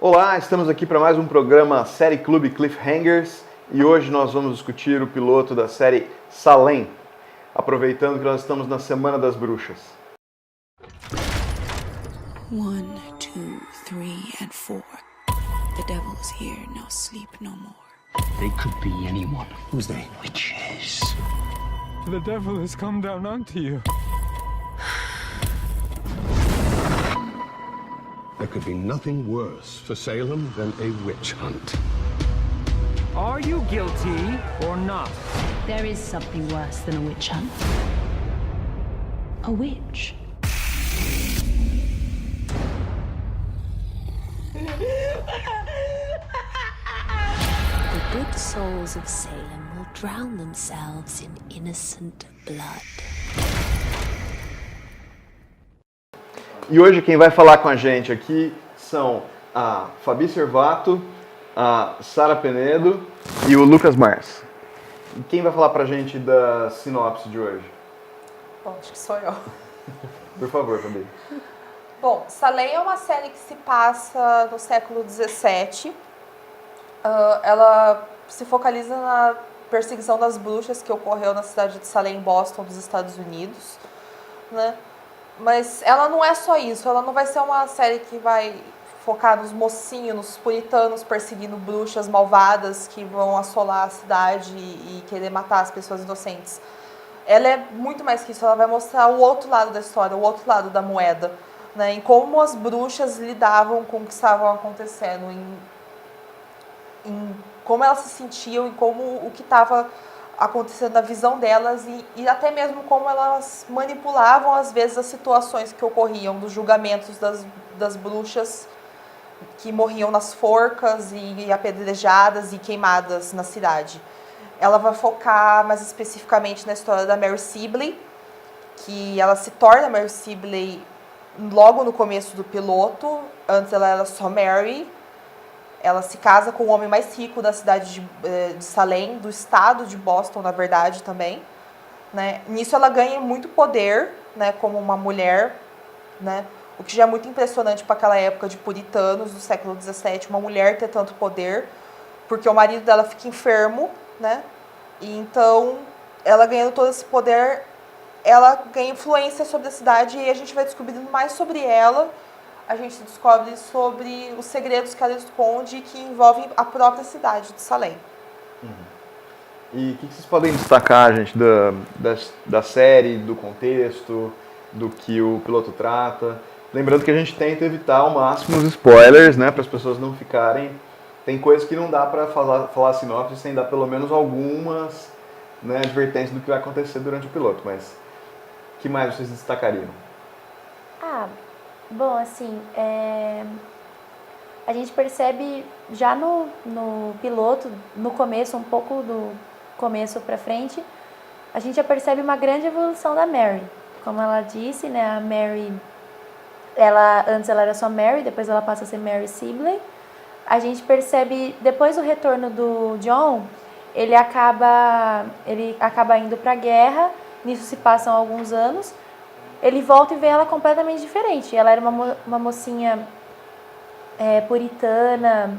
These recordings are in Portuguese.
Olá, estamos aqui para mais um programa Série Clube Cliffhangers e hoje nós vamos discutir o piloto da série Salem, aproveitando que nós estamos na Semana das Bruxas. 1, 2, 3 and 4. The devil is here, now sleep no more. They could be anyone. Who's they? Witches. The devil has come down onto you. There could be nothing worse for Salem than a witch hunt. Are you guilty or not? There is something worse than a witch hunt. A witch. The good souls of Salem will drown themselves in innocent blood. E hoje quem vai falar com a gente aqui são a Fabi Servato, a Sara Penedo e o Lucas Mars. E quem vai falar pra gente da sinopse de hoje? Bom, acho que sou eu. Por favor, Fabi. Bom, Salem é uma série que se passa no século XVII. Ela se focaliza na perseguição das bruxas que ocorreu na cidade de Salem, Boston, dos Estados Unidos, né? Mas ela não é só isso, ela não vai ser uma série que vai focar nos mocinhos, nos puritanos perseguindo bruxas malvadas que vão assolar a cidade e querer matar as pessoas inocentes. Ela é muito mais que isso, ela vai mostrar o outro lado da história, o outro lado da moeda, né? Em como as bruxas lidavam com o que estava acontecendo, em como elas se sentiam, em como o que estava acontecendo na visão delas e até mesmo como elas manipulavam às vezes as situações que ocorriam, dos julgamentos das bruxas que morriam nas forcas e apedrejadas e queimadas na cidade. Ela vai focar mais especificamente na história da Mary Sibley, que ela se torna Mary Sibley logo no começo do piloto. Antes ela era só Mary. Ela se casa com o homem mais rico da cidade de Salem, do estado de Boston, na verdade, também, né? Nisso ela ganha muito poder, né, como uma mulher, né? O que já é muito impressionante para aquela época de puritanos do século XVII, uma mulher ter tanto poder, porque o marido dela fica enfermo, né? E então, ela ganhando todo esse poder, ela ganha influência sobre a cidade e a gente vai descobrindo mais sobre ela. A gente descobre sobre os segredos que ela esconde que envolvem a própria cidade de Salem. E o que vocês podem destacar, gente, da série, do contexto, do que o piloto trata? Lembrando que a gente tenta evitar ao máximo os spoilers, né, para as pessoas não ficarem... Tem coisas que não dá para falar sinopse sem dar pelo menos algumas, né, advertências do que vai acontecer durante o piloto, mas o que mais vocês destacariam? Bom, assim, a gente percebe já no piloto, no começo, um pouco do começo pra frente, a gente já percebe uma grande evolução da Mary. Como ela disse, né, a Mary, antes ela era só Mary, depois ela passa a ser Mary Sibley. A gente percebe, depois do retorno do John, ele acaba indo pra guerra, nisso se passam alguns anos. Ele volta e vê ela completamente diferente. Ela era uma mocinha puritana,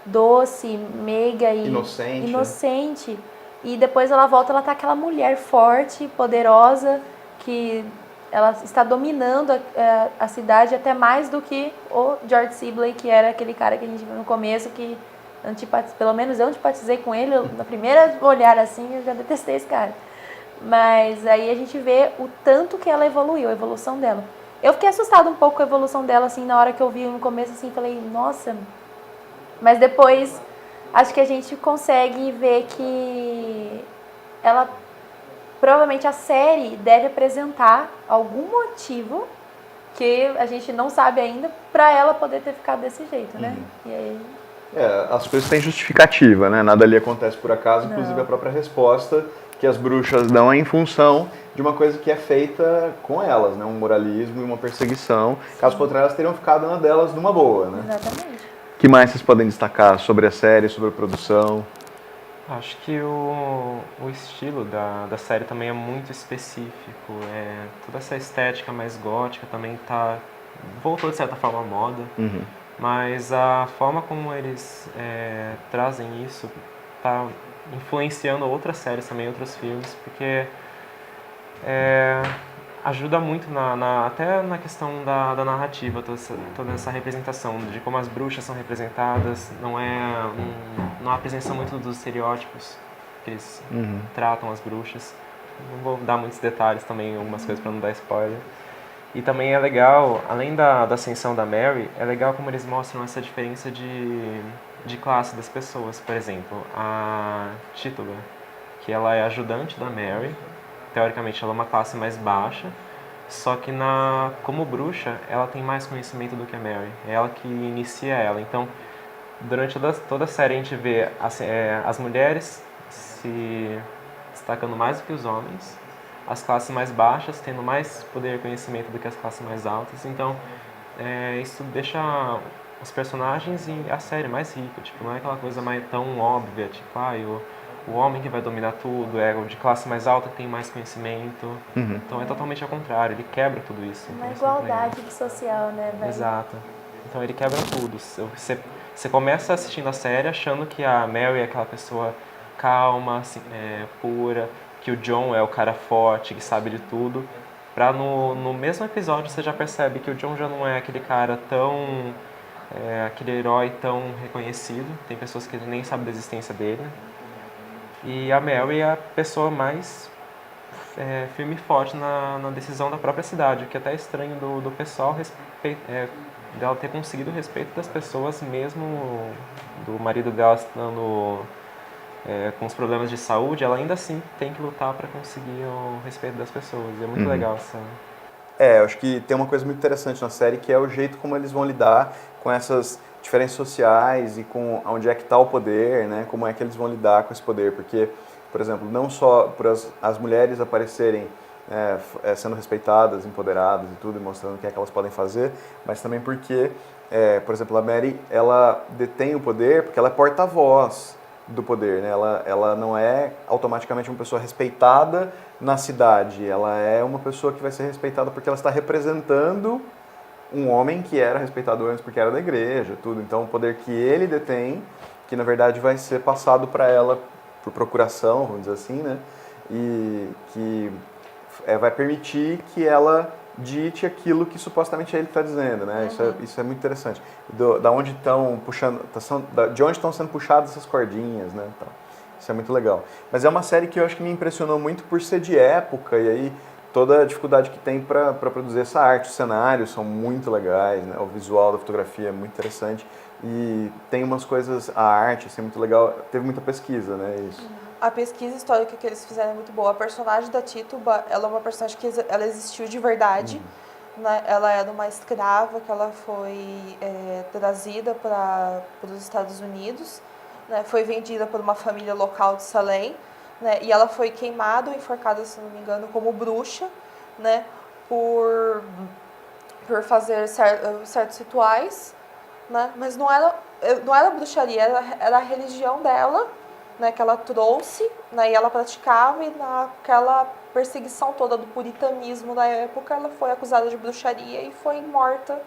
doce, meiga e inocente. E depois ela volta, ela tá aquela mulher forte, poderosa, que ela está dominando a cidade até mais do que o George Sibley, que era aquele cara que a gente viu no começo, que pelo menos eu antipatizei com ele. Na primeira olhar assim, eu já detestei esse cara. Mas aí a gente vê o tanto que ela evoluiu, a evolução dela. Eu fiquei assustada um pouco com a evolução dela, assim, na hora que eu vi no começo, assim, falei, nossa. Mas depois, acho que a gente consegue ver que ela, provavelmente a série deve apresentar algum motivo que a gente não sabe ainda para ela poder ter ficado desse jeito, né? E aí... as coisas têm justificativa, né? Nada ali acontece por acaso, inclusive a própria resposta que as bruxas dão é em função de uma coisa que é feita com elas, né? Um moralismo e uma perseguição. Sim. Caso contrário, elas teriam ficado na delas numa boa, né? Exatamente. O que mais vocês podem destacar sobre a série, sobre a produção? Acho que o estilo da série também é muito específico. Toda essa estética mais gótica também voltou de certa forma à moda. Mas a forma como eles trazem isso tá influenciando outras séries também, outros filmes, porque ajuda muito até na questão da narrativa, toda essa representação, de como as bruxas são representadas, não apresenta muito dos estereótipos que eles tratam as bruxas. Não vou dar muitos detalhes também, algumas coisas para não dar spoiler. E também é legal, além da ascensão da Mary, é legal como eles mostram essa diferença de classe das pessoas. Por exemplo, a Tituba, que ela é ajudante da Mary, teoricamente ela é uma classe mais baixa, só que como bruxa ela tem mais conhecimento do que a Mary, é ela que inicia ela. Então, durante toda a série a gente vê as mulheres se destacando mais do que os homens, as classes mais baixas tendo mais poder e conhecimento do que as classes mais altas. Então, isso deixa os personagens e a série mais rica. Tipo, não é aquela coisa tão óbvia, tipo, o homem que vai dominar tudo, é o de classe mais alta que tem mais conhecimento. Então é totalmente ao contrário, ele quebra tudo isso. Uma igualdade social, né? Exato. Então ele quebra tudo. Você começa assistindo a série achando que a Mary é aquela pessoa calma, assim, pura, que o John é o cara forte, que sabe de tudo. Pra no mesmo episódio você já percebe que o John já não é aquele cara tão... aquele herói tão reconhecido. Tem pessoas que nem sabem da existência dele. E a Mary é a pessoa mais firme e forte na decisão da própria cidade, o que é até estranho do pessoal dela ter conseguido o respeito das pessoas, mesmo do marido dela estando com os problemas de saúde, ela ainda assim tem que lutar para conseguir o respeito das pessoas. E é muito legal essa... eu acho que tem uma coisa muito interessante na série, que é o jeito como eles vão lidar com essas diferenças sociais e com onde é que está o poder, né? Como é que eles vão lidar com esse poder, porque, por exemplo, não só por as mulheres aparecerem sendo respeitadas, empoderadas e tudo, e mostrando o que é que elas podem fazer, mas também porque, por exemplo, a Mary, ela detém o poder porque ela é porta-voz do poder, né? Ela não é automaticamente uma pessoa respeitada na cidade, ela é uma pessoa que vai ser respeitada porque ela está representando um homem que era respeitado antes porque era da igreja, tudo. Então, o poder que ele detém, que na verdade vai ser passado para ela por procuração, vamos dizer assim, né? E que vai permitir que ela dite aquilo que supostamente ele está dizendo, né? Isso é muito interessante. De onde estão puxando, de onde estão sendo puxadas essas cordinhas, né? Então, isso é muito legal. Mas é uma série que eu acho que me impressionou muito por ser de época, e aí toda a dificuldade que tem para produzir essa arte. Os cenários são muito legais, né? O visual da fotografia é muito interessante. E tem umas coisas, a arte assim, é muito legal. Teve muita pesquisa, né? Isso. A pesquisa histórica que eles fizeram é muito boa. A personagem da Tituba, ela é uma personagem que ela existiu de verdade. Né? Ela era uma escrava que ela foi trazida para os Estados Unidos. Né? Foi vendida por uma família local de Salem. Né? E ela foi queimada ou enforcada, se não me engano, como bruxa, né? por fazer certos rituais, né? Mas não era bruxaria, era a religião dela, né? Que ela trouxe, né? E ela praticava, e naquela perseguição toda do puritanismo da época, ela foi acusada de bruxaria e foi morta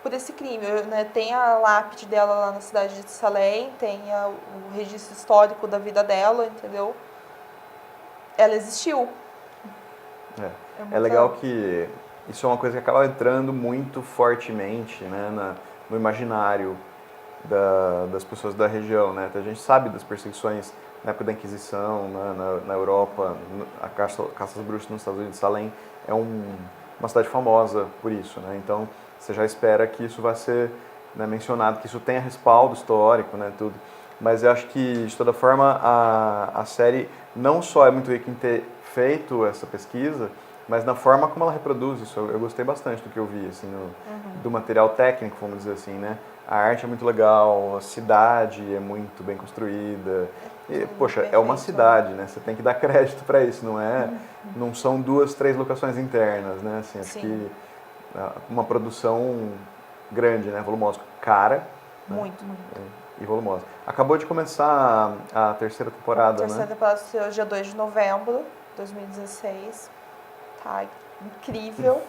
por esse crime. Né? Tem a lápide dela lá na cidade de Salem, tem o registro histórico da vida dela, entendeu? Ela existiu. É legal que isso é uma coisa que acaba entrando muito fortemente, né, no imaginário das pessoas da região, né? A gente sabe das perseguições na época da Inquisição, na Europa, a caça às bruxas nos Estados Unidos. Salem é uma cidade famosa por isso, né? Então você já espera que isso vai ser, né, mencionado, que isso tenha respaldo histórico, né, tudo. Mas eu acho que, de toda forma, a série não só é muito rica em ter feito essa pesquisa, mas na forma como ela reproduz isso. Eu gostei bastante do que eu vi, assim, do material técnico, vamos dizer assim, né? A arte é muito legal, a cidade é muito bem construída. E, poxa, é uma cidade, né? Você tem que dar crédito para isso, não são 2, 3 locações internas, né? Assim, acho que uma produção grande, né? Volumosa, cara. Muito. E volumosa. Acabou de começar a terceira temporada, A terceira temporada estreou dia 2 de novembro de 2016. Tá incrível.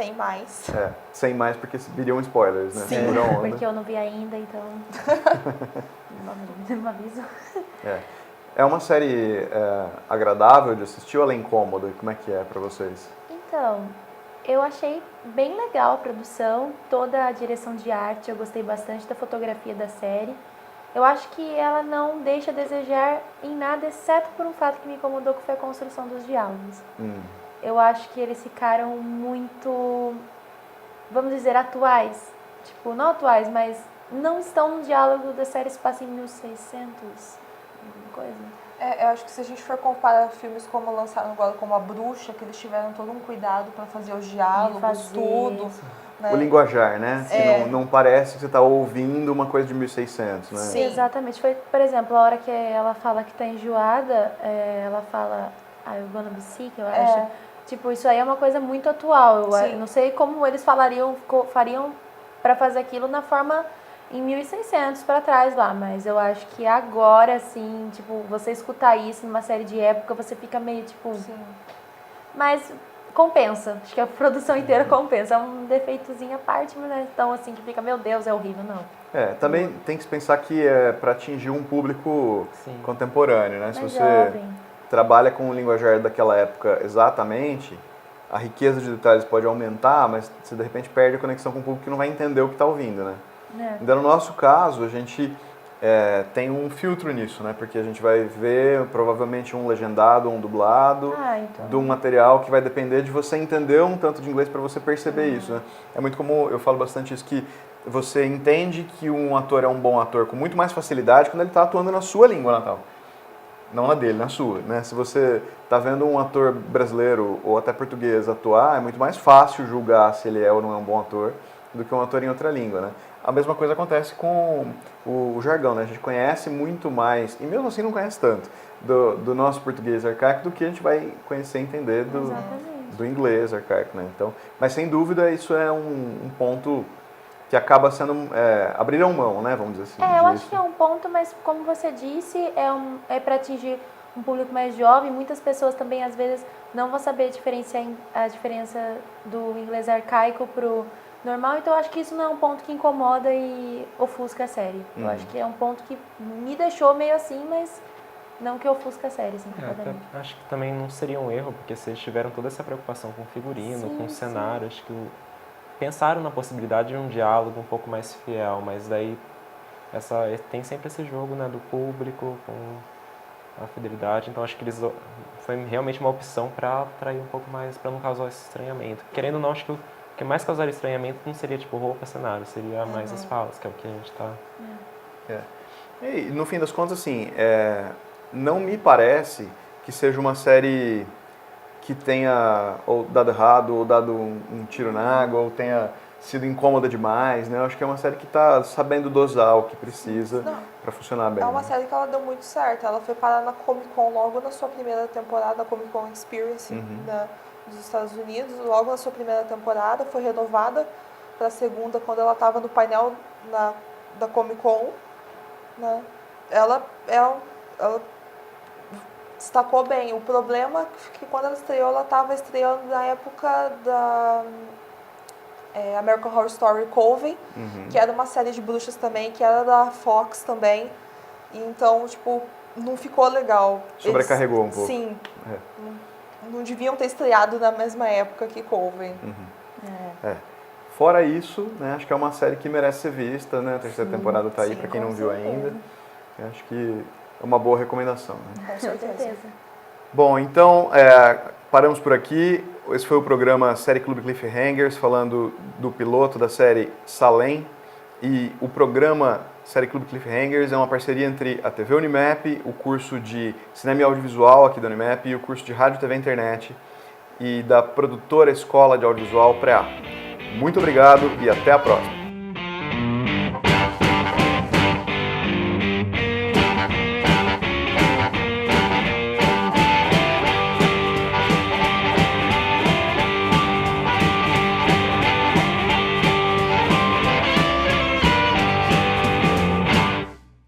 sem mais. Sem mais porque viriam spoilers, né? Sim. Segura a onda. Porque eu não vi ainda, então... não aviso. É uma série agradável de assistir ou ela é incômoda? Como é que é pra vocês? Então, eu achei bem legal a produção, toda a direção de arte, eu gostei bastante da fotografia da série. Eu acho que ela não deixa a desejar em nada, exceto por um fato que me incomodou, que foi a construção dos diálogos. Eu acho que eles ficaram muito, vamos dizer, atuais. Tipo, não atuais, mas não estão no diálogo da série que se passa em 1600, alguma coisa. Eu acho que se a gente for comparar filmes como lançaram agora, como A Bruxa, que eles tiveram todo um cuidado para fazer os diálogos, tudo. Né? O linguajar, né? Que não parece que você está ouvindo uma coisa de 1600, né? Sim, exatamente. Foi, por exemplo, a hora que ela fala que está enjoada, ela fala, eu gonna be sick, eu acho. Tipo, isso aí é uma coisa muito atual. Eu não sei como eles fariam para fazer aquilo na forma em 1600 para trás lá, mas eu acho que agora, assim, tipo, você escutar isso numa série de época, você fica meio, tipo... Sim. Mas compensa, acho que a produção inteira compensa, é um defeitozinho à parte, mas não é tão assim que fica, meu Deus, é horrível, não. Também tem que se pensar que é para atingir um público contemporâneo, né? Se você trabalha com o linguajar daquela época exatamente, a riqueza de detalhes pode aumentar, mas você de repente perde a conexão com o público que não vai entender o que está ouvindo, né? Então, no nosso caso, a gente tem um filtro nisso, né? Porque a gente vai ver provavelmente um legendado, um dublado, de um material que vai depender de você entender um tanto de inglês para você perceber isso, né? É muito como eu falo bastante isso, que você entende que um ator é um bom ator com muito mais facilidade quando ele está atuando na sua língua natal. Não na dele, na sua, né? Se você está vendo um ator brasileiro ou até português atuar, é muito mais fácil julgar se ele é ou não é um bom ator do que um ator em outra língua, né? A mesma coisa acontece com o jargão, né? A gente conhece muito mais, e mesmo assim não conhece tanto, do nosso português arcaico do que a gente vai conhecer e entender do inglês arcaico, né? Então, mas sem dúvida isso é um ponto que acaba sendo abriram mão, né? Vamos dizer assim. Eu acho que é um ponto, mas como você disse, é para atingir um público mais jovem. Muitas pessoas também, às vezes, não vão saber diferenciar a diferença do inglês arcaico pro normal, então eu acho que isso não é um ponto que incomoda e ofusca a série. Eu acho que é um ponto que me deixou meio assim, mas não que ofusca a série, assim, acho que também não seria um erro, porque vocês tiveram toda essa preocupação com o figurino, com o cenário, acho que pensaram na possibilidade de um diálogo um pouco mais fiel, mas daí tem sempre esse jogo, né, do público com a fidelidade, então acho que foi realmente uma opção para atrair um pouco mais, para não causar esse estranhamento. Querendo ou não, acho que o que mais causaria estranhamento não seria tipo roupa, cenário, seria mais as falas, que é o que a gente está... E no fim das contas, assim, não me parece que seja uma série que tenha ou dado errado, ou dado um tiro na água, ou tenha sido incômoda demais, né? Eu acho que é uma série que está sabendo dosar o que precisa para funcionar bem. É uma série que ela deu muito certo. Ela foi parar na Comic Con logo na sua primeira temporada, a Comic Con Experience dos Estados Unidos. Logo na sua primeira temporada, foi renovada para a segunda, quando ela estava no painel da Comic Con, né? Ela destacou bem. O problema é que quando ela estreou, ela estava estreando na época da American Horror Story Coven, que era uma série de bruxas também, que era da Fox também. E então, tipo, não ficou legal. Sobrecarregou um pouco. Sim. Não deviam ter estreado na mesma época que Coven. Fora isso, né, acho que é uma série que merece ser vista, né? A terceira temporada está aí para quem não viu ainda. Eu acho que é uma boa recomendação, né? Com certeza. Bom, então paramos por aqui. Esse foi o programa Série Clube Cliffhangers, falando do piloto da série Salem. E o programa Série Clube Cliffhangers é uma parceria entre a TV Unimap, o curso de Cinema e Audiovisual aqui da Unimap e o curso de Rádio, TV e Internet e da produtora Escola de Audiovisual Pré-A. Muito obrigado e até a próxima!